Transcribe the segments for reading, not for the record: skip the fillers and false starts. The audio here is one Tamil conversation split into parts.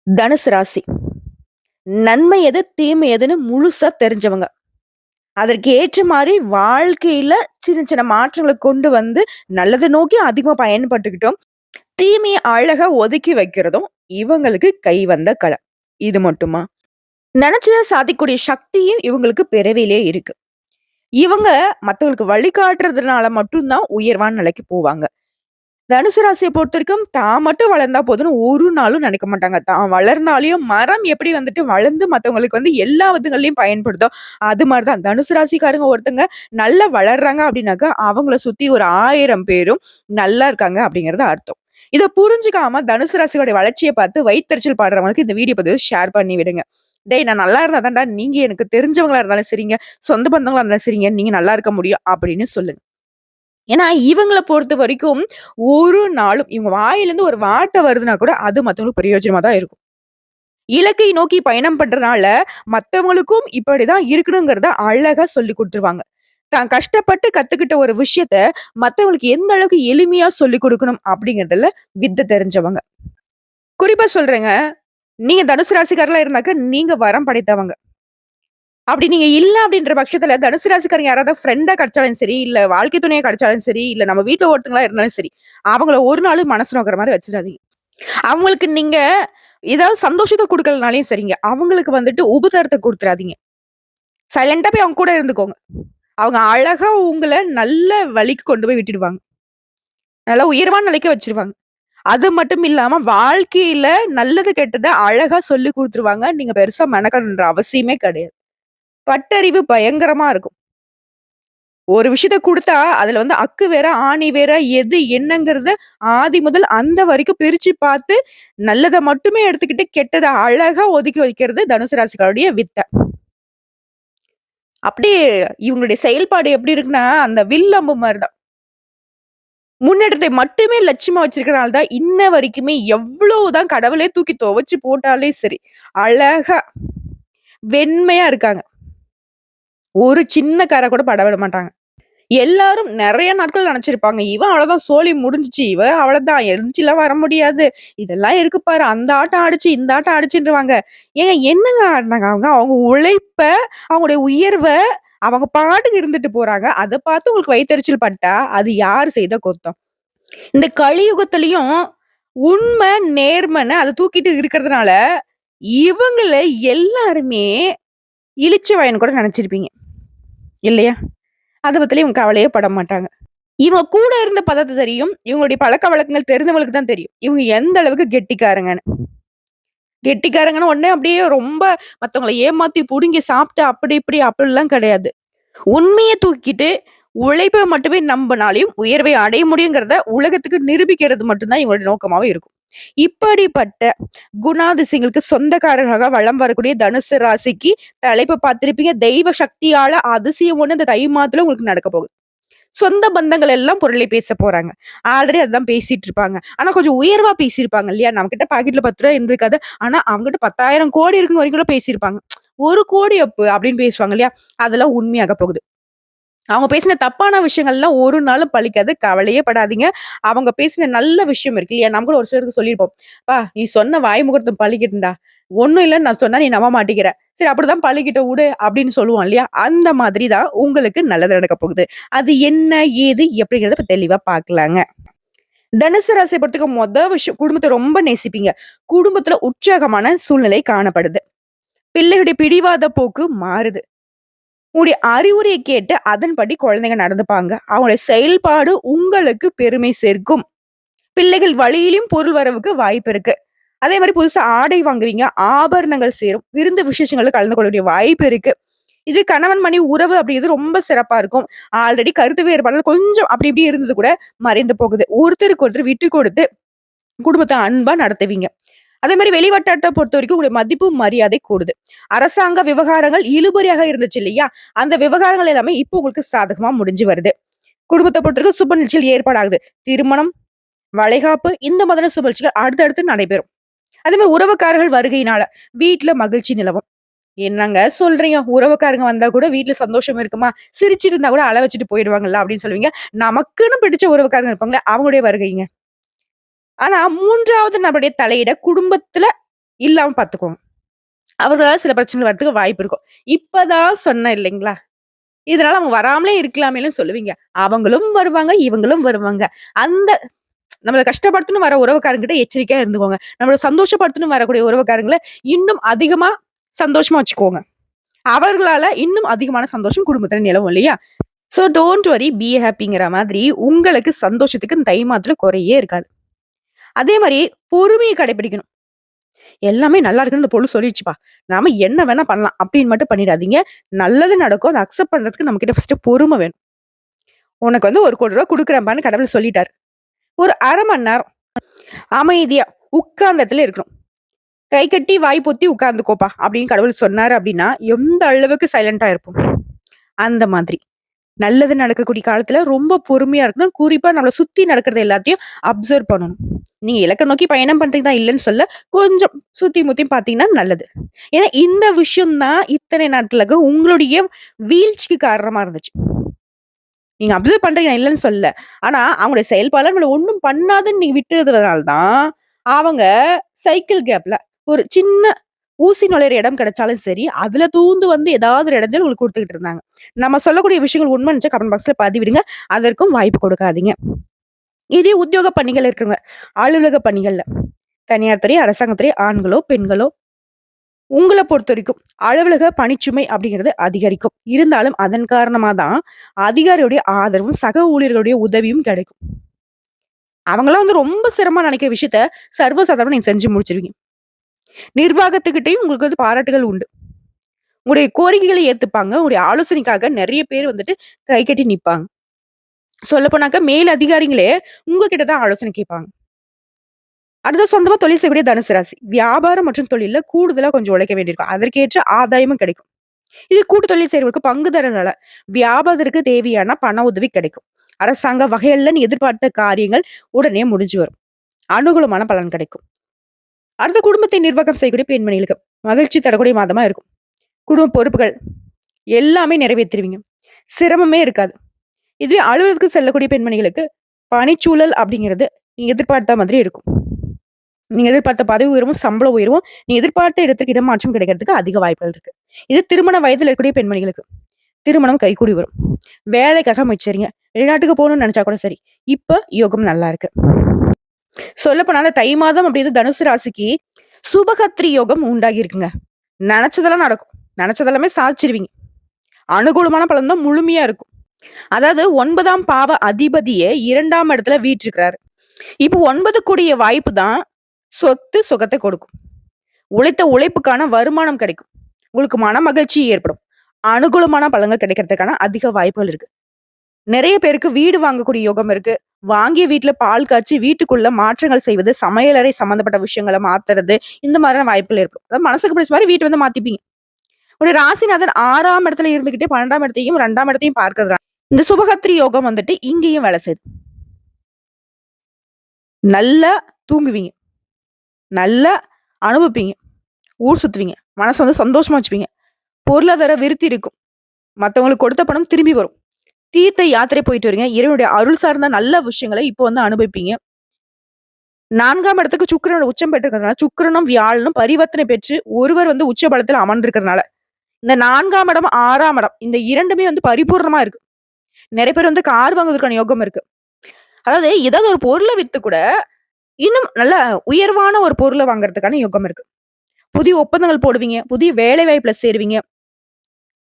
தனுசு ராசி. நன்மை எது, தீமை எதுன்னு முழுசா தெரிஞ்சவங்க. அதற்கு ஏற்ற மாரி வாழ்க்கையில சின்ன சின்ன மாற்றங்கள கொண்டு வந்து நல்லத நோக்கி அதிகமா பயன்பட்டுக்கிட்டோம். தீமைய அழகா ஒதுக்கி வைக்கிறதும் இவங்களுக்கு கை வந்த கலை. இது மட்டுமா? நெனச்சத சாதிக்கக்கூடிய சக்தியும் இவங்களுக்கு பிறவியிலே இருக்கு. இவங்க மத்தவங்களுக்கு வழிகாட்டுறதுனால மட்டும் தான் உயர்வான நிலைக்கு போவாங்க. தனுசு ராசிய பொறுத்தவரைக்கும் தான் மட்டும் வளர்ந்தா போதும்னு ஒரு நாளும் நினைக்க மாட்டாங்க. தான் வளர்ந்தாலும் மரம் எப்படி வந்துட்டு வளர்ந்து மத்தவங்களுக்கு வந்து எல்லா விதங்கள்லயும் பயன்படுதோ, அது மாரி தான் தனுசு ராசிக்காரங்க ஒருத்தங்க நல்லா வளர்றாங்க அப்படின்னாக்கா, அவங்கள சுத்தி ஒரு 1000 பேரும் நல்லா இருக்காங்க அப்படிங்கிறது அர்த்தம். இத புரிஞ்சுக்காம தனுசு ராசியோட வளர்ச்சிய பார்த்து வயித்தெரிச்சல் படுறவங்களுக்கு இந்த வீடியோ பதிவ ஷேர் பண்ணி விடுங்க. "டேய் நான் நல்லா இருந்தா தான்டா நீங்க எனக்கு தெரிஞ்சவங்களா இருந்தாலும் சரிங்க, சொந்த பந்தங்களா இருந்தாலும் சரிங்க, நீங்க நல்லா இருக்க முடியும்" அப்படின்னு சொல்லுங்க. ஏன்னா, இவங்கள பொறுத்தவரைக்கும் ஒரு நாளும் இவங்க வாயிலருந்து ஒரு வார்த்தை வருதுன்னா கூட, அது மத்தவங்களுக்கு பிரயோஜனமா தான் இருக்கும். இலக்கை நோக்கி பயணம் பண்றனால, மத்தவங்களுக்கும் இப்படிதான் இருக்கணுங்கிறத அழகா சொல்லிக் குடுத்துருவாங்க. தான் கஷ்டப்பட்டு கத்துக்கிட்ட ஒரு விஷயத்த, மத்தவங்களுக்கு எந்த அளவுக்கு எளிமையா சொல்லிக் குடுக்கணும் அப்படிங்கிறதுல வித்த தெரிஞ்சவங்க. குறிப்பா சொல்றேங்க, நீங்க தனுசு ராசிக்காரங்களா இருந்தாக்க, நீங்க வரம் படைத்தவங்க. அப்படி நீங்க இல்ல அப்படின்ற பட்சத்துல தனுசு ராசிக்காரங்க யாராவது ஃப்ரெண்டா கிடைச்சாலும் சரி, இல்ல வாழ்க்கை துணையா கிடைச்சாலும் சரி, இல்ல நம்ம வீட்ல ஒருத்தங்களா இருந்தாலும் சரி, அவங்கள ஒரு நாளும் மனசு நோகுற மாரி வச்சுடாதீங்க. அவங்களுக்கு நீங்க ஏதாவது சந்தோஷத்த குடுக்கலனாலயும் சரிங்க, அவங்களுக்கு வந்துட்டு உபத்திரத்த குடுத்துறாதீங்க. சைலன்ட்டா போய் அவங்க கூட இருந்துக்கோங்க. அவங்க அழகா உங்கள நல்ல வழிக்கு கொண்டு போய் விட்டுடுவாங்க. நல்லா உயர்வான நிலைக்கு வச்சுருவாங்க. அது மட்டும் இல்லாம வாழ்க்கையில நல்லது, கெட்டத அழகா சொல்லிக் குடுத்துருவாங்க. நீங்க பெருசா மெனக்கெடணுன்ற அவசியமே கிடையாது. பட்டறிவு பயங்கரமா இருக்கும். ஒரு விஷயத்த குடுத்தா, அதுல வந்து அக்கு வேற, ஆணி வேற, எது என்னங்கிறத ஆதி முதல் அந்த வரைக்கும் பிரிச்சு பார்த்து, நல்லத மட்டுமே எடுத்துக்கிட்டு, கெட்டத அழகா ஒதுக்கி வைக்கிறது தனுசு ராசிக்காருடைய வித்தை. அப்படியே இவங்களுடைய செயல்பாடு எப்படி இருக்குன்னா, அந்த வில் அம்பு மாரி தான். முன்னேற்றத்தை மட்டுமே லட்சியமா வச்சிருக்கிறனால தான், இன்ன வரைக்குமே எவ்வளவுதான் கடவுளே தூக்கி துவச்சு போட்டாலே சரி, அழகா வெண்மையா இருக்காங்க. ஒரு சின்ன கறை கூட பட விட மாட்டாங்க. எல்லாரும் நெறைய நாட்கள் நெனச்சிருப்பாங்க. இவன் அவ்வளோதான் சோலி முடிஞ்சுச்சு. இவ அவ்வளோதான் எந்திரிச்சுலாம் வர முடியாது. இதெல்லாம் இருக்கு பாரு. அந்த ஆட்டம் ஆடுச்சு, இந்த ஆட்டம் ஆடுச்சுன்ருவாங்க. ஏங்க என்னங்க ஆடுனாங்க அவங்க? அவங்க உழைப்ப, அவங்களுடைய உயர்வ அவங்க பாட்டுக்கு இருந்துட்டு போறாங்க. அத பார்த்து உங்களுக்கு வயித்தெரிச்சல் பட்டா, அது யார் செய்த குத்தம்? இந்த கலியுகத்திலயும் உண்மை, நேர்மைன்னு அத தூக்கிட்டு இருக்கிறதுனால, இவங்கள எல்லாருமே இளிச்சவாயன்னு கூட நெனச்சிருப்பீங்க. இல்லையா? அத பத்திலாம் இவங்க கவலையே பட மாட்டாங்க. இவங்க கூட இருந்த பதத்த தெரியும். இவங்களுடைய பழக்கவழக்கங்கள் தெரிந்தவங்களுக்கு தான் தெரியும். இவங்க எந்த அளவுக்கு கெட்டிக்காரங்கன்னு. கெட்டிக்காரங்கன்னு உடனே அப்படியே ரொம்ப மத்தவங்கள ஏமாத்தி புடுங்கி சாப்பிட்டு அப்படி இப்படி அப்படிலாம் கிடையாது. உண்மைய தூக்கிட்டு உழைப்ப மட்டுமே நம்புனாலையும் உயர்வை அடைய முடியுங்கிறத உலகத்துக்கு நிரூபிக்கிறது மட்டும் தான் இவங்களுடைய நோக்கமாவே இருக்கும். இப்படிப்பட்ட குணாதிசயங்களுக்கு சொந்தக்காரர்களாக வலம் வரக்கூடிய தனுசு ராசிக்கு தலைப்ப பார்த்திருப்பீங்க. தெய்வ சக்தியால அதிசயம் ஒண்ணு இந்த தை மாதத்துல உங்களுக்கு நடக்க போகுது. சொந்த பந்தங்கள் எல்லாம் பொருளை பேச போறாங்க. ஆல்ரெடி அதான் பேசிட்டு இருப்பாங்க. ஆனா கொஞ்சம் உயர்வா பேசியிருப்பாங்க இல்லையா? நம்மகிட்ட பாக்கெட்ல ரூ. 10 இருந்திருக்காது. ஆனா அவங்ககிட்ட 10,000 கோடி இருக்குங்க வரைக்கும் கூட பேசியிருப்பாங்க. 1,00,00,000 அப்பு அப்படின்னு பேசுவாங்க இல்லையா? அதெல்லாம் உண்மையாக போகுது. அவங்க பேசின தப்பான விஷயங்கள்லாம் ஒரு நாளும் பலிக்காது. கவலையே படாதீங்க. அவங்க பேசின நல்ல விஷயம் இருக்கு இல்லையா? நம்ம கூட ஒரு சிலருக்கு சொல்லியிருப்போம். "அப்பா நீ சொன்ன வாய் முகூர்த்தம் பலிக்கட்டும்டா. ஒண்ணும் இல்லன்னு நான் சொன்னா நீ நம்ப மாட்டேங்கிற. சரி அப்படிதான் பலிக்கட்டும் உடு" அப்படின்னு சொல்லுவோம் இல்லையா? அந்த மாதிரி தான் உங்களுக்கு நல்லது நடக்க போகுது. அது என்ன? ஏது? எப்படிங்கிறத இப்ப தெளிவா பார்க்கலாங்க. தனுசு ராசிய பொறுத்தவரைக்கும் விஷயம் குடும்பத்த ரொம்ப நேசிப்பீங்க. குடும்பத்துல உற்சாகமான சூழ்நிலை காணப்படுது. பிள்ளைகளுடைய பிடிவாத போக்கு மாறுது. உங்களுடைய அறிவுரைய கேட்டு அதன்படி குழந்தைங்க நடந்துப்பாங்க. அவங்களுடைய செயல்பாடு உங்களுக்கு பெருமை சேர்க்கும். பிள்ளைகள் வழியிலும் பொருள் வரவுக்கு வாய்ப்பு இருக்கு. அதே மாரி புதுசா ஆடை வாங்குவீங்க. ஆபரணங்கள் சேரும். விருந்து விசேஷங்கள்ல கலந்து கொள்ளக்கூடிய வாய்ப்பு இருக்கு. இது கணவன் மனைவி உறவு அப்படிங்கிறது ரொம்ப சிறப்பா இருக்கும். ஆல்ரெடி கருத்து வேறுபாடுகள் கொஞ்சம் அப்படி இப்படி இருந்தது கூட மறைந்து போகுது. ஒருத்தருக்கு ஒருத்தர் விட்டு கொடுத்து குடும்பத்த அன்பா நடத்துவீங்க. அதே மாரி வெளிவட்டாரத்த பொறுத்தவரைக்கும் உங்களுடைய மதிப்பு, மரியாதை கூடுது. அரசாங்க விவகாரங்கள் இழுபறியாக இருந்துச்சு இல்லையா? அந்த விவகாரங்கள் எல்லாமே இப்போ உங்களுக்கு சாதகமா முடிஞ்சு வருது. குடும்பத்த பொறுத்தவரைக்கும் சுப நிகழ்ச்சிகள் ஏற்பாடாகுது. திருமணம், வளைகாப்பு இந்த மாதிரியான சுப நிகழ்ச்சிகள் அடுத்தடுத்து நடைபெறும். அதே மாரி உறவுக்காரர்கள் வருகையினால வீட்ல மகிழ்ச்சி நிலவும். என்னங்க சொல்றீங்க? உறவுக்காரங்க வந்தா கூட வீட்ல சந்தோஷம் இருக்குமா? சிரிச்சுட்டு இருந்தா கூட அழ வச்சுட்டு போயிடுவாங்கல்ல அப்படின்னு சொல்லுவீங்க. நமக்குன்னு பிடிச்ச உறவுக்காரங்க இருப்பாங்கல்ல, அவங்களுடைய வருகைங்க. ஆனா 3வது நபருடைய தலையிட குடும்பத்துல இல்லாம பார்த்துக்கோங்க. அவர்களால சில பிரச்சனைகள் வரதுக்கு வாய்ப்பு இருக்கும். இப்பதான் சொன்னேன் இல்லைங்களா? இதனால அவங்க வராமலே இருக்கலாமேன்னு சொல்லுவீங்க. அவங்களும் வருவாங்க, இவங்களும் வருவாங்க. அந்த நம்மள கஷ்டப்படுத்தணும்னு வர உறவுக்காரங்ககிட்ட எச்சரிக்கையா இருந்துக்கோங்க. நம்மள சந்தோஷப்படுத்தணும்னு வரக்கூடிய உறவுக்காரங்கள இன்னும் அதிகமா சந்தோஷமா வச்சுக்கோங்க. அவர்களால இன்னும் அதிகமான சந்தோஷம் குடும்பத்துல நிலவும் இல்லையா? சோ டோன்ட் வொரி பி ஹேப்பிங்கிற மாதிரி உங்களுக்கு சந்தோஷத்துக்கு இந்த தை மாதத்துல குறையே இருக்காது. அதே மாரி பொறுமைய கடைபிடிக்கணும். எல்லாமே நல்லா இருக்குன்னு இந்த பொருள் சொல்லிருச்சுப்பா. நாம என்ன வேணா பண்ணலாம் அப்படின்னு மட்டும் பண்ணிடாதீங்க. நல்லது நடக்கும். அத அக்செப்ட் பண்றதுக்கு நம்மகிட்ட ஃபர்ஸ்ட் பொறும வேணும். உனக்கு வந்து ரூ. 1,00,00,000 குடுக்குறேன்ப்பான்னு கடவுள் சொல்லிட்டாரு. ஒரு 1/2 மணி நேரம் அமைதியா உட்கார்ந்த இடத்துல இருக்கணும். கை கட்டி வாய் பொத்தி உட்கார்ந்துக்கோப்பா அப்படின்னு கடவுள் சொன்னாரு அப்படின்னா, எந்த அளவுக்கு சைலன்ட்டா இருப்போம். அந்த மாதிரி. நல்லது நடக்கக்கூடிய காலத்துல ரொம்ப பொறுமையா இருக்கணும். குறிப்பா நம்மள சுத்தி நடக்கிறது எல்லாத்தையும் அப்சர்வ் பண்ணணும். நீங்க இலக்க நோக்கி பயணம் பண்றீங்க தான் இல்லன்னு சொல்ல. கொஞ்சம் சுத்தி முத்தி பார்த்தீங்கன்னா நல்லது. ஏன்னா இந்த விஷயம் தான் இத்தனை நாட்களுக்கு உங்களுடைய வீழ்ச்சிக்கு காரணமா இருந்துச்சு. நீங்க அப்சர்வ் பண்றீங்க நான் இல்லன்னு சொல்லல. ஆனா அவங்களுடைய செயல்பாடுல நம்மள ஒண்ணும் பண்ணாதுன்னு நீங்க விட்டதுனால தான், அவங்க சைக்கிள் கேப்ல ஒரு சின்ன ஊசி நுழையிற இடம் கிடைச்சாலும் சரி, அதுல தூந்து வந்து ஏதாவது ஒரு இடைஞ்சல் உங்களுக்கு குடுத்துக்கிட்டு இருந்தாங்க. நம்ம சொல்லக்கூடிய விஷயங்கள் உண்மைன்னு நெனச்சா கமெண்ட் பாக்ஸ்ல பதிவிடுங்க. அதற்கும் வாய்ப்பு கொடுக்காதீங்க. இதே உத்தியோக பணிகள் இருக்குங்க. அலுவலக பணிகள்ல. தனியார் துறை, அரசாங்கத் துறை, ஆண்களோ, பெண்களோ உங்கள பொறுத்தவரைக்கும் அலுவலக பணிச்சுமை அப்படிங்கிறது அதிகரிக்கும். இருந்தாலும் அதன் காரணமா தான் அதிகாரியுடைய ஆதரவும், சக ஊழியர்களுடைய உதவியும் கிடைக்கும். அவங்கலாம் வந்து ரொம்ப சிரமமா நினைக்கிற விஷயத்த சர்வசாதாரணமா நீங்க செஞ்சு முடிச்சிருவீங்க. நிர்வாகத்துக்கிட்டயும் உங்களுக்கு வந்து பாராட்டுகள் உண்டு. உங்களுடைய கோரிக்கைகளை ஏத்துப்பாங்க. உங்களுடைய ஆலோசனைக்காக நெறைய பேர் வந்துட்டு கை கட்டி நிப்பாங்க. சொல்லப்போனாக்க மேல் அதிகாரிங்களே உங்ககிட்ட தான் ஆலோசனை கேட்பாங்க. அடுத்து சொந்தமா தொழில் செய்யக்கூடிய தனுசு ராசி. வியாபாரம் மற்றும் தொழில்ல கூடுதலா கொஞ்சம் உழைக்க வேண்டியிருக்கும். அதற்கேற்ற ஆதாயமும் கிடைக்கும். இது கூட்டு தொழில் செய்றவங்களுக்கு பங்குதாரர்களால வியாபாரத்திற்கு தேவையான பண உதவி கிடைக்கும். அரசாங்க வகைகள்ல நீ எதிர்பார்த்த காரியங்கள் உடனே முடிஞ்சு வரும். அனுகூலமான பலன் கிடைக்கும். அடுத்த குடும்பத்தை நிர்வாகம் செய்யக்கூடிய பெண்மணிகளுக்கு மகிழ்ச்சி தரக்கூடிய மாதமா இருக்கும். குடும்ப பொறுப்புகள் எல்லாமே நிறைவேத்திருவீங்க. சிரமமே இருக்காது. இதுவே அலுவலகத்துக்கு செல்லக்கூடிய பெண்மணிகளுக்கு பணிச்சூழல் அப்படிங்கிறது நீங்க எதிர்பார்த்த மாதிரி இருக்கும். நீங்க எதிர்பார்த்த பதவி உயர்வும், சம்பள உயர்வும், நீங்க எதிர்பார்த்த இடத்துக்கு இடமாற்றம் கிடைக்கிறதுக்கு அதிக வாய்ப்புகள் இருக்கு. இது திருமண வயதில இருக்கக்கூடிய பெண்மணிகளுக்கு. திருமணம் கைகூடி வரும். வேலைக்காக முயற்சிங்க. வெளிநாட்டுக்கு போகணும்னு நினைச்சா கூட சரி. இப்ப யோகம் நல்லா இருக்கு. சொல்லப்போனா அந்த தை மாதம் அப்படிங்கிறது தனுசு ராசிக்கு சுபகத்ரி யோகம் உண்டாகி இருக்குங்க. நெனச்சதெல்லாம் நடக்கும். நெனச்சதெல்லாமே சாதிச்சிருவீங்க. அனுகூலமான பலன் தான் முழுமையா இருக்கும். அதாவது 9ஆம் பாவ அதிபதியே 2ஆம் இடத்துல வீற்றிருக்கிறாரு. இப்போ 9 கூடிய வாய்ப்பு தான் சொத்து சுகத்தை கொடுக்கும். உழைத்த உழைப்புக்கான வருமானம் கிடைக்கும். உங்களுக்கு மன மகிழ்ச்சி ஏற்படும். அனுகூலமான பலன்கள் கிடைக்கிறதுக்கான அதிக வாய்ப்புகள் இருக்கு. நிறைய பேருக்கு வீடு வாங்கக்கூடிய யோகம் இருக்கு. வாங்கிய வீட்ல பால் காய்ச்சி வீட்டுக்குள்ள மாற்றங்கள் செய்வது, சமையலறை சம்பந்தப்பட்ட விஷயங்கள மாத்துறது, இந்த மாதிரியான வாய்ப்புகள் ஏற்படும். அதாவது மனசுக்கு பிடிச்ச மாரி வீட்ட வந்து மாத்திப்பீங்க. உங்களுடைய ராசிநாதன் 6ஆம் இடத்துல இருந்துகிட்டே 12ஆம் இடத்தையும் 2ஆம் இடத்தையும் பார்க்கிறதுனால இந்த சுபகத்ரி யோகம் வந்துட்டு இங்கேயும் வேலை செய்யுது. நல்லா தூங்குவீங்க. நல்லா அனுபவிப்பீங்க. ஊர் சுத்துவீங்க. மனச வந்து சந்தோஷமா வச்சுப்பீங்க. பொருளாதார விருத்தி இருக்கும். மத்தவங்களுக்கு கொடுத்த பணம் திரும்பி வரும். தீர்த்த யாத்திரை போயிட்டு வரீங்க. இறைவனுடைய அருள் சார்ந்த நல்ல விஷயங்கள இப்போ வந்து அனுபவிப்பீங்க. 4ஆம் இடத்துக்கு சுக்கிரனோட உச்சம் பெற்றிருக்கிறதுனால, சுக்கிரனும் வியாழனும் பரிவர்த்தனை பெற்று ஒருவர் வந்து உச்ச பலத்துல அமர்ந்திருக்கிறதுனால, இந்த 4ஆம் இடம், 6ஆம் இடம் இந்த 2மே வந்து பரிபூரணமா இருக்கு. நெறைய பேர் வந்து கார் வாங்குவதற்கான யோகம் இருக்கு. அதாவது ஏதாவது ஒரு பொருள வித்து கூட, இன்னும் நல்ல உயர்வான ஒரு பொருள வாங்குறதுக்கான யோகம் இருக்கு. புதிய ஒப்பந்தங்கள் போடுவீங்க. புதிய வேலை வாய்ப்புல சேருவீங்க.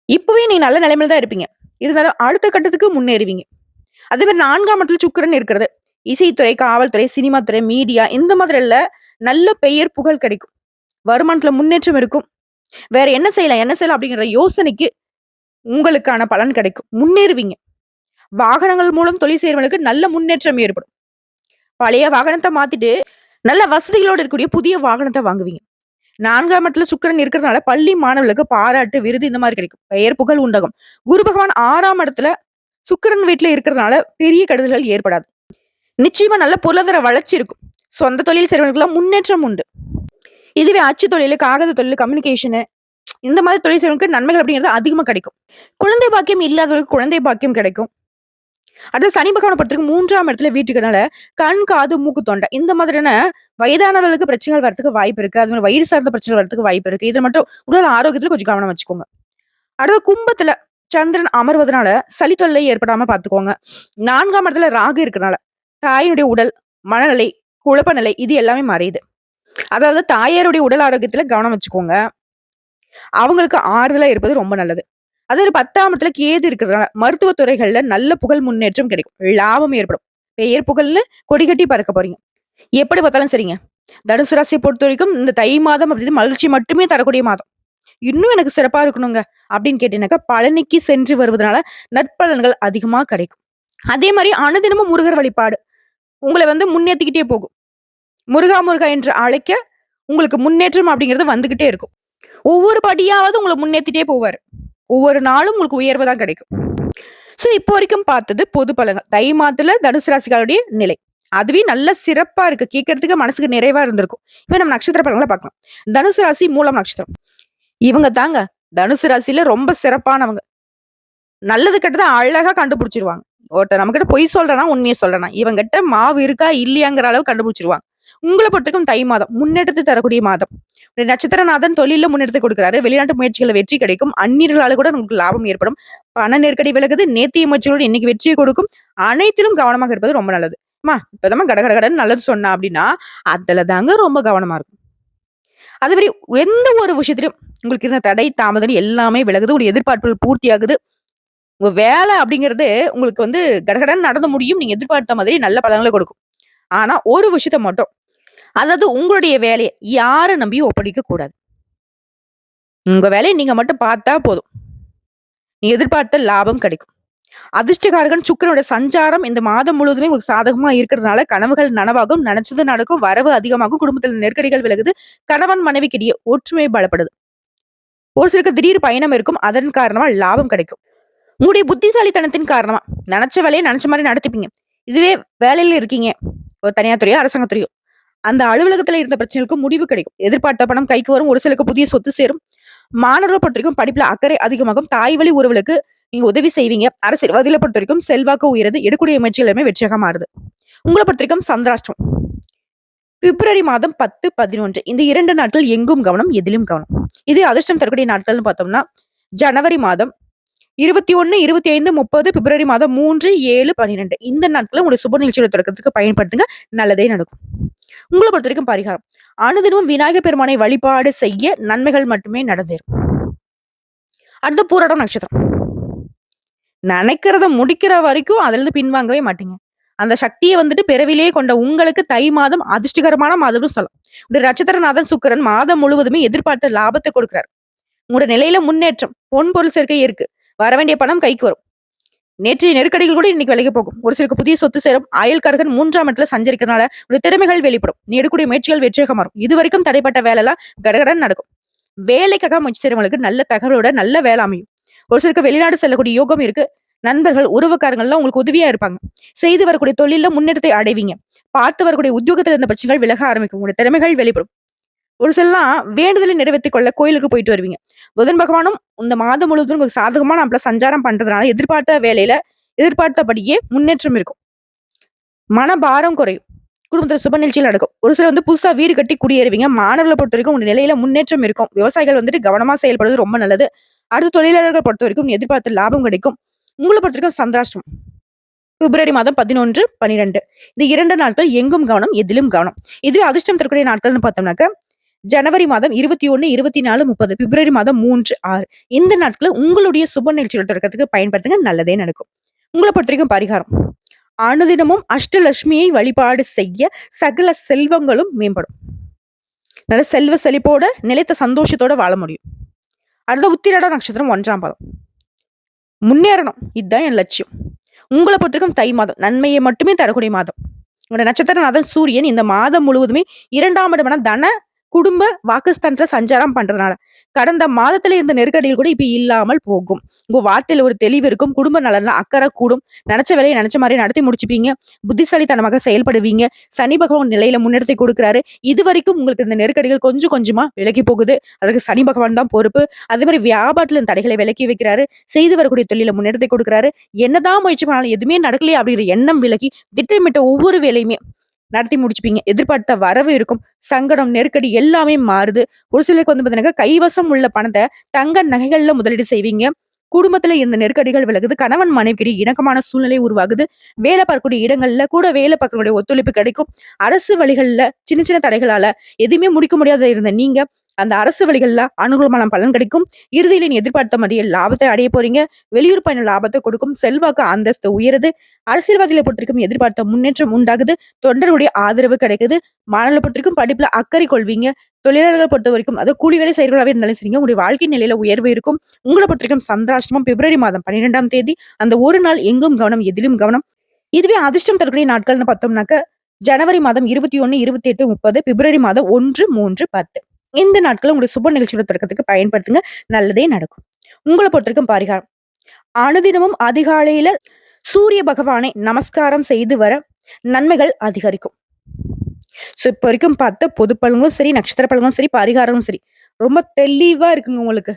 இப்பவே நீங்க நல்ல நிலைமையில தான் இருப்பீங்க. இருந்தாலும் அடுத்த கட்டத்துக்கு முன்னேறுவீங்க. அதே மாரி 4ஆம் இடத்துல சுக்கிரன் இருக்கிறது. இசைத்துறை, காவல்துறை, சினிமா துறை, மீடியா இந்த மாதிரில நல்ல பெயர், புகழ் கிடைக்கும். வருமானத்துல முன்னேற்றம் இருக்கும். வேற என்ன செய்யலாம்? என்ன செய்யலாம்? அப்படிங்கிற யோசனைக்கு உங்களுக்கான பலன் கிடைக்கும். முன்னேறுவீங்க. வாகனங்கள் மூலம் தொழில் செய்றவங்களுக்கு நல்ல முன்னேற்றம் ஏற்படும். பழைய வாகனத்த மாத்திட்டு, நல்ல வசதிகளோட இருக்கக்கூடிய புதிய வாகனத்த வாங்குவீங்க. 4ஆம் இடத்துல சுக்கிரன் இருக்கிறதுனால பள்ளி மாணவர்களுக்கு பாராட்டு, விருது இந்த மாரி கிடைக்கும். பெயர், புகழ் உண்டாகும். குரு பகவான் 6ஆம் இடத்துல சுக்கிரன் வீட்ல இருக்கிறதுனால பெரிய கெடுதல்கள் ஏற்படாது. நிச்சயமா நல்ல பொருளாதார வளர்ச்சி இருக்கும். சொந்த தொழில் செய்றவங்களுக்கெல்லாம் முன்னேற்றம் உண்டு. இதுவே அச்சு தொழிலு, காகித தொழிலு, கம்யூனிகேஷனு இந்த மாதிரி தொழில் செய்றவங்களுக்கு நன்மைகள் அப்படிங்கிறது அதிகமா கிடைக்கும். குழந்தை பாக்கியம் இல்லாதவர்களுக்கு குழந்தை பாக்கியம் கிடைக்கும். அடுத்து சனி பகவான பொறுத்தவரைக்கும் 3ஆம் இடத்துல வீட்டுக்கனால கண், காது, மூக்கு, தொண்டை இந்த மாதிரியான வயதானவர்களுக்கு பிரச்சனைகள் வரதுக்கு வாய்ப்பு இருக்கு. அது மாரி வயிறு சார்ந்த பிரச்சனைகள் வரதுக்கு வாய்ப்பு இருக்கு. இத மட்டும் உடல் ஆரோக்கியத்துல கொஞ்சம் கவனம் வச்சுக்கோங்க. அடுத்து கும்பத்துல சந்திரன் அமர்வதனால சளி தொல்லை ஏற்படாம பார்த்துக்கோங்க. 4ஆம் இடத்துல ராகு இருக்கனால தாயினுடைய உடல், மனநிலை, குழப்ப நிலை இது எல்லாமே மறையுது. அதாவது தாயாருடைய உடல் ஆரோக்கியத்துல கவனம் வச்சுக்கோங்க. அவங்களுக்கு ஆறுதலா இருப்பது ரொம்ப நல்லது. அது ஒரு 10ஆம் இடத்துல கேது இருக்கிறதுனால மருத்துவ துறைகள்ல நல்ல புகழ் முன்னேற்றம் கிடைக்கும். லாபம் ஏற்படும். பெயர் புகழ்னு கொடிகட்டி பறக்க போறீங்க. எப்படி பார்த்தாலும் சரிங்க. தனுசு ராசியை பொறுத்தவரைக்கும் இந்த தை மாதம் அப்படிங்கிறது மகிழ்ச்சி மட்டுமே தரக்கூடிய மாதம். இன்னும் எனக்கு சிறப்பா இருக்கணுங்க அப்படின்னு கேட்டீங்கன்னாக்கா, பழனிக்கு சென்று வருவதனால நற்பலன்கள் அதிகமா கிடைக்கும். அதே மாரி அனுதினமும் முருகர் வழிபாடு உங்கள முன்னேத்திக்கிட்டே போகும். முருகா முருகா என்று அழைக்க உங்களுக்கு முன்னேற்றம் அப்படிங்கிறது வந்துகிட்டே இருக்கும். ஒவ்வொரு படியாவது உங்கள முன்னேத்திட்டே போவாரு. ஒவ்வொரு நாளும் உங்களுக்கு உயர்வு தான் கிடைக்கும். இப்போ வரைக்கும் பார்த்தது பொது பலன்கள். தை மாதத்துல தனுசு ராசிக்காரருடைய நிலை. அதுவே நல்ல சிறப்பா இருக்கு. கேட்கறதுக்கு மனசுக்கு நிறைவா இருந்திருக்கும். இப்ப நம்ம நட்சத்திர பலன்கள பார்க்கலாம். தனுசு ராசி மூலம் நட்சத்திரம். இவங்க தாங்க தனுசு ராசியில ரொம்ப சிறப்பானவங்க. நல்லது கெட்டத அழகா கண்டுபிடிச்சிருவாங்க. ஒருத்தர் நம்மகிட்ட பொய் சொல்றனா, உண்மைய சொல்றனா, இவங்கிட்ட மாவு இருக்கா இல்லையாங்கிற அளவு கண்டுபிடிச்சிருவாங்க. உங்கள பொறுத்தவரைக்கும் தை மாதம் முன்னேற்றத்தை தரக்கூடிய மாதம். நட்சத்திரநாதன் தொழில்ல முன்னேற்றத்தை கொடுக்கிறாரு. வெளிநாட்டு முயற்சிகள்ல வெற்றி கிடைக்கும். அந்நியர்களால கூட உங்களுக்கு லாபம் ஏற்படும். பண நெருக்கடி விலகுது. நேர்த்திய முயற்சிகளோட இன்னைக்கு வெற்றியை கொடுக்கும். அனைத்திலும் கவனமாக இருப்பது ரொம்ப நல்லது. அம்மா இப்பதாம்மா கடகடன்னு நல்லது சொன்னா அப்படின்னா, அதுல தாங்க ரொம்ப கவனமா இருக்கும். அதுவரை எந்த ஒரு விஷயத்திலும் உங்களுக்கு இருந்த தடை, தாமதம் எல்லாமே விலகுது. ஒரு எதிர்பார்ப்புகள் பூர்த்தியாகுது. உங்க வேலை அப்படிங்கிறது உங்களுக்கு கடகடன்னு நடந்து முடியும். நீங்க எதிர்பார்த்த மாதிரி நல்ல பலன்களை கொடுக்கும். ஆனா ஒரு விஷயத்த மட்டும் அதாவது உங்களுடைய வேலைய யார நம்பியும் ஒப்படைக்க கூடாது. உங்க வேலைய நீங்க மட்டும் பார்த்தா போதும். நீங்க எதிர்பார்த்த லாபம் கிடைக்கும். அதிர்ஷ்டகாரகன் சுக்கிரனுடைய சஞ்சாரம் இந்த மாதம் முழுவதுமே உங்களுக்கு சாதகமா இருக்கிறதுனால கனவுகள் நனவாகும், நினைச்சது நடக்கும், வரவு அதிகமாகும், குடும்பத்தில் நெருக்கடிகள் விலகுது, கணவன் மனைவிக்கிடையே ஒற்றுமை பலப்படுது. ஒரு சிலருக்கு திடீர் பயணம் இருக்கும். அதன் காரணமா லாபம் கிடைக்கும். உங்களுடைய புத்திசாலித்தனத்தின் காரணமா நினைச்ச வேலையை நினைச்ச மாதிரி நடத்திப்பீங்க. இதுவே வேலையில இருக்கீங்க, ஒரு தனியார் துறையோ அரசாங்கத் துறையோ, அந்த அலுவலகத்துல இருந்த பிரச்சனைகளுக்கு முடிவு கிடைக்கும். எதிர்பார்த்த பணம் கைக்கு வரும். ஒரு சிலருக்கு புதிய சொத்து சேரும். மாணவர்களை பொறுத்த வரைக்கும் படிப்புல அக்கறை அதிகமாகும். தாய் வழி உறவுகளுக்கு நீங்க உதவி செய்வீங்க. அரசியல்வாதிகளை பொறுத்த வரைக்கும் செல்வாக்கு உயருது. எடுக்கூடிய முயற்சிகள் எல்லாமே வெற்றியாக மாறுது. உங்களை பொறுத்த வரைக்கும் சந்திராஷ்டம் பிப்ரவரி மாதம் 10, 11 இந்த 2 நாட்கள் எங்கும் கவனம், எதிலும் கவனம். இது அதிர்ஷ்டம் தரக்கூடிய நாட்கள்னு பார்த்தோம்னா ஜனவரி மாதம் 21, 25, 30, பிப்ரவரி மாதம் 3, 7, 12 இந்த நாட்களை உங்களுடைய சுப நிகழ்ச்சியோட தொடக்கத்துக்கு பயன்படுத்துங்க. நல்லதே நடக்கும். உங்களை பொறுத்த வரைக்கும் பரிகாரம் அனுதினமும் விநாயகர் பெருமானை வழிபாடு செய்ய நன்மைகள் மட்டுமே நடந்தேறும். அடுத்து பூராடம் நட்சத்திரம். நினைக்கிறத முடிக்கிற வரைக்கும் அதுல இருந்து பின்வாங்கவே மாட்டீங்க. அந்த சக்தியை பிறவிலேயே கொண்ட உங்களுக்கு தை மாதம் அதிர்ஷ்டகரமான மாதம்னு சொல்லலாம். உடைய நட்சத்திரநாதன் சுக்கிரன் மாதம் முழுவதுமே எதிர்பார்த்த லாபத்தை கொடுக்கிறார். உங்களுடைய நிலையில முன்னேற்றம், பொன் பொருள் சேர்க்கை இருக்கு. வர வேண்டிய பணம் கைக்கு வரும். நேற்றைய நெருக்கடிகள் கூட இன்னைக்கு விலகி போகும். ஒரு சிலருக்கு புதிய சொத்து சேரும். அயல்காரகன் 3ஆம் இடத்துல சஞ்சரிக்கிறதுனால உடைய திறமைகள் வெளிப்படும். நீ எடுக்கக்கூடிய முயற்சிகள் வெற்றியாக மாறும். இது வரைக்கும் தடைப்பட்ட வேலை எல்லாம் கடகடன் நடக்கும். வேலைக்காக முயற்சி செய்றவங்களுக்கு நல்ல தகவலோட நல்ல வேலை அமையும். ஒரு சிலருக்கு வெளிநாடு செல்லக்கூடிய யோகம் இருக்கு. நண்பர்கள், உறவுக்காரங்கள்லாம் உங்களுக்கு உதவியா இருப்பாங்க. செய்து வரக்கூடிய தொழில முன்னேற்றத்தை அடைவீங்க. பார்த்து வரக்கூடிய உத்தியோகத்துல இருந்த பிரச்சனைகள் விலக ஆரம்பிக்கும். உங்களுடைய திறமைகள் வெளிப்படும். ஒரு சிலலாம் வேண்டுதலை நிறைவேற்றிக் கொள்ள கோயிலுக்கு போயிட்டு வருவீங்க. புதன் பகவானும் இந்த மாதம் முழுவதும் உங்களுக்கு சாதகமான நாட்ல சஞ்சாரம் பண்றதுனால எதிர்பார்த்த வேலையில எதிர்பார்த்தபடியே முன்னேற்றம் இருக்கும். மனபாரம் குறையும். குடும்பத்துல சுப நிகழ்ச்சிகள் நடக்கும். ஒரு சிலர் புதுசா வீடு கட்டி குடியேறுவீங்க. மாணவர்களை பொறுத்த வரைக்கும் உங்க நிலையில முன்னேற்றம் இருக்கும். விவசாயிகள் கவனமா செயல்படுறது ரொம்ப நல்லது. அடுத்த தொழிலாளர்கள் பொறுத்த வரைக்கும் எதிர்பார்த்த லாபம் கிடைக்கும். உங்களை பொறுத்த வரைக்கும் சந்திராஷ்டம் பிப்ரவரி மாதம் 11, 12 இந்த 2 நாட்கள் எங்கும் கவனம், எதிலும் கவனம். இதுவே அதிர்ஷ்டம் தரக்கூடிய நாட்கள்னு பார்த்தோம்னாக்க ஜனவரி மாதம் 21, 24, 30 பிப்ரவரி மாதம் 3, 6 இந்த நாட்களை உங்களுடைய சுப நிகழ்ச்சிகள் தொடக்கத்துக்கு பயன்படுத்துங்க. நல்லதே நடக்கும். உங்களை பொறுத்த வரைக்கும் பரிகாரம் அனுதினமும் அஷ்டலட்சுமியை வழிபாடு செய்ய சகல செல்வங்களும் மேம்படும். நல்ல செல்வ செழிப்போட நிலைத்த சந்தோஷத்தோட வாழ முடியும். அடுத்த உத்திராட நட்சத்திரம் 1ஆம் பாதம். முன்னேறணும், இதுதான் என் லட்சியம். உங்களை பொறுத்தவரைக்கும் தை மாதம் நன்மையை மட்டுமே தரக்கூடிய மாதம். உங்களோட நட்சத்திரநாதன் சூரியன் இந்த மாதம் முழுவதுமே 2ஆம் இடமான தன குடும்ப வாக்குஸ்தானத்துல சஞ்சாரம் பண்றதுனால. கடந்த மாதத்துல இருந்த நெருக்கடிகள் கூட இப்ப இல்லாமல் போகும். உங்க வார்த்தையில ஒரு தெளிவு இருக்கும். குடும்ப நலன்ல அக்கறை கூடும். நெனச்ச வேலைய நெனச்ச மாரி நடத்தி முடிச்சுப்பீங்க. புத்திசாலித்தனமாக செயல்படுவீங்க. சனி பகவான் நிலையில முன்னெடுத்து குடுக்குறாரு. இதுவரைக்கும் உங்களுக்கு இந்த நெருக்கடிகள் கொஞ்சம் கொஞ்சமா விலகி போகுது. அதுக்கு சனி பகவான் தான் பொறுப்பு. அதே மாரி வியாபாரத்துல இந்த தடைகளை விலக்கி வைக்கிறாரு. செய்து வரக்கூடிய தொழில முன்னெடுத்து குடுக்குறாரு. என்னதான் முயற்சி பண்ணாலும் எதுவுமே நடக்கலையே அப்படிங்கிற எண்ணம் விலகி, திட்டமிட்ட ஒவ்வொரு வேலையுமே நடத்தி முடிச்சுப்பீங்க. எதிர்பார்த்த வரவு இருக்கும். சங்கடம், நெருக்கடி எல்லாமே மாறுது. ஒரு சிலருக்கு வந்து பார்த்தீங்கன்னா, கைவசம் உள்ள பணத்த தங்க நகைகள்ல முதலீடு செய்வீங்க. குடும்பத்துல இருந்த நெருக்கடிகள் விலகுது. கணவன் மனைவிக்கிடையே இணக்கமான சூழ்நிலை உருவாகுது. வேலை பார்க்கக்கூடிய இடங்கள்ல கூட வேலை பார்க்கக்கூடிய ஒத்துழைப்பு கிடைக்கும். அரசு வழிகள்ல சின்ன சின்ன தடைகளால எதுவுமே முடிக்க முடியாத இருந்த நீங்க, அந்த அரசு வழிகள்ல அனுகூலமான பலன் கிடைக்கும். இறுதியில நீ எதிர்பார்த்த மாரியே லாபத்தை அடைய போறீங்க. வெளியூர் பயணம் லாபத்தை கொடுக்கும். செல்வாக்கு அந்தஸ்து உயருது. அரசியல்வாதிகளை பொறுத்திருக்கும் எதிர்பார்த்த முன்னேற்றம் உண்டாகுது. தொண்டர்களுடைய ஆதரவு கிடைக்குது. மாணவர்களை பொறுத்திருக்கும் படிப்புல அக்கறை கொள்வீங்க. தொழிலாளர்களை பொறுத்த வரைக்கும் அது கூலி வேலை செய்றவர்களாவே இருந்தாலும் சரிங்க, உங்களுடைய வாழ்க்கை நிலையில உயர்வு இருக்கும். உங்கள பொறுத்தவரைக்கும் சந்திராஷ்டமம் பிப்ரவரி மாதம் 12ஆம் தேதி. அந்த ஒரு நாள் எங்கும் கவனம், எதிலும் கவனம். இதுவே அதிர்ஷ்டம் தரக்கூடிய நாட்கள்னு பார்த்தோம்னாக்க, ஜனவரி மாதம் 21, 28, 30, பிப்ரவரி மாதம் 1, 3, 10. இந்த நாட்கள உங்களுடைய சுப நிகழ்ச்சியோட தொடக்கத்துக்கு பயன்படுத்துங்க. நல்லதே நடக்கும். உங்கள பொறுத்தவரைக்கும் பரிகாரம். அனுதினமும் அதிகாலையில சூரிய பகவானை நமஸ்காரம் செய்து வர நன்மைகள் அதிகரிக்கும். இப்ப வரைக்கும் பார்த்த பொது பலன்களும் சரி, நட்சத்திர பலன்களும் சரி, பரிகாரமும் சரி, ரொம்ப தெளிவா இருக்குங்க உங்களுக்கு.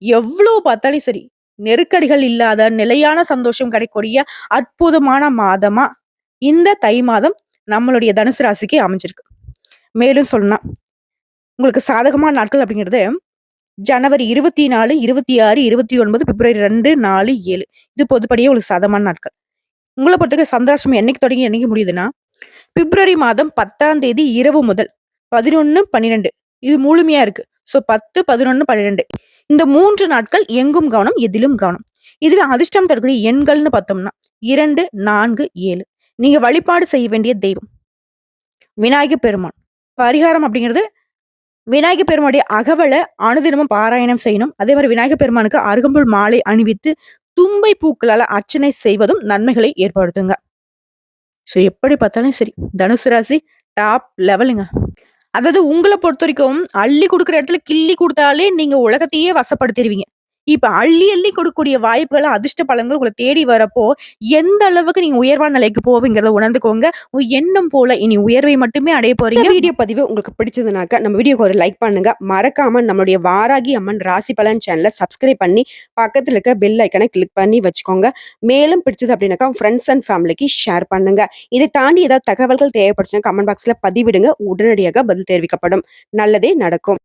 எவ்ளோ பார்த்தாலும் சரி, நெருக்கடிகள் இல்லாத நிலையான சந்தோஷம் கிடைக்கக்கூடிய அற்புதமான மாதமா இந்த தை மாதம் நம்மளுடைய தனுசு ராசிக்கு அமைஞ்சிருக்கு. மேலும் சொல்லணும்னா, உங்களுக்கு சாதகமான நாட்கள் அப்படிங்கிறது ஜனவரி 24, 26, 29, பிப்ரவரி 2, 4, 7. இது பொதுப்படியே உங்களுக்கு சாதகமான நாட்கள். உங்கள பொறுத்தவரைக்கும் சந்திராஷ்டமம் என்னைக்கு தொடங்கி என்னைக்கு முடியுதுன்னா, பிப்ரவரி மாதம் 10ஆம் தேதி இரவு முதல் 11, 12 இது முழுமையா இருக்கு. 10, 11, 12 இந்த 3 நாட்கள் எங்கும் கவனம், எதிலும் கவனம். இதுவே அதிர்ஷ்டம் தரக்கூடிய எண்கள்னு பார்த்தோம்னா 2, 4, 7. நீங்க வழிபாடு செய்ய வேண்டிய தெய்வம் விநாயகர் பெருமான். பரிகாரம் அப்படிங்கிறது விநாயகர் பெருமானுடைய அகவல அனுதினமும் பாராயணம் செய்யணும். அதே மாரி விநாயகர் பெருமானுக்கு அருகம்புல் மாலை அணிவித்து தும்பை பூக்களால அர்ச்சனை செய்வதும் நன்மைகளை ஏற்படுத்துங்க. எப்படி பார்த்தாலும் சரி, தனுசு ராசி டாப் லெவலுங்க. அதாவது உங்கள பொறுத்தவரைக்கும் அள்ளி குடுக்குற இடத்துல கிள்ளி குடுத்தாலே நீங்க உலகத்தையே வசப்படுத்திருவீங்க. இப்ப அள்ளி அள்ளி கொடுக்கக்கூடிய வாய்ப்புகள், அதிர்ஷ்ட பலன்கள் உங்கள தேடி வரப்போ, எந்த அளவுக்கு நீங்க உயர்வான நிலைக்கு போவீங்கிறத உணர்ந்துக்கோங்க. உங்க எண்ணம் போல இனி உயர்வை மட்டுமே அடைய போறீங்க. இந்த வீடியோ பதிவு உங்களுக்கு பிடிச்சதுனாக்க நம்ம வீடியோக்கு ஒரு லைக் பண்ணுங்க. மறக்காம நம்மளுடைய வாராகி அம்மன் ராசி பலன் சேனலை சப்ஸ்கிரைப் பண்ணி பக்கத்துல இருக்க பெல் ஐக்கனை கிளிக் பண்ணி வச்சுக்கோங்க. மேலும் பிடிச்சது அப்படின்னாக்கா ஃப்ரெண்ட்ஸ் அண்ட் ஃபேமிலிக்கு ஷேர் பண்ணுங்க. இதை தாண்டி ஏதாவது தகவல்கள் தேவைப்படுச்சுன்னா கமெண்ட் பாக்ஸ்ல பதிவிடுங்க. உடனடியாக பதில் தெரிவிக்கப்படும். நல்லதே நடக்கும்.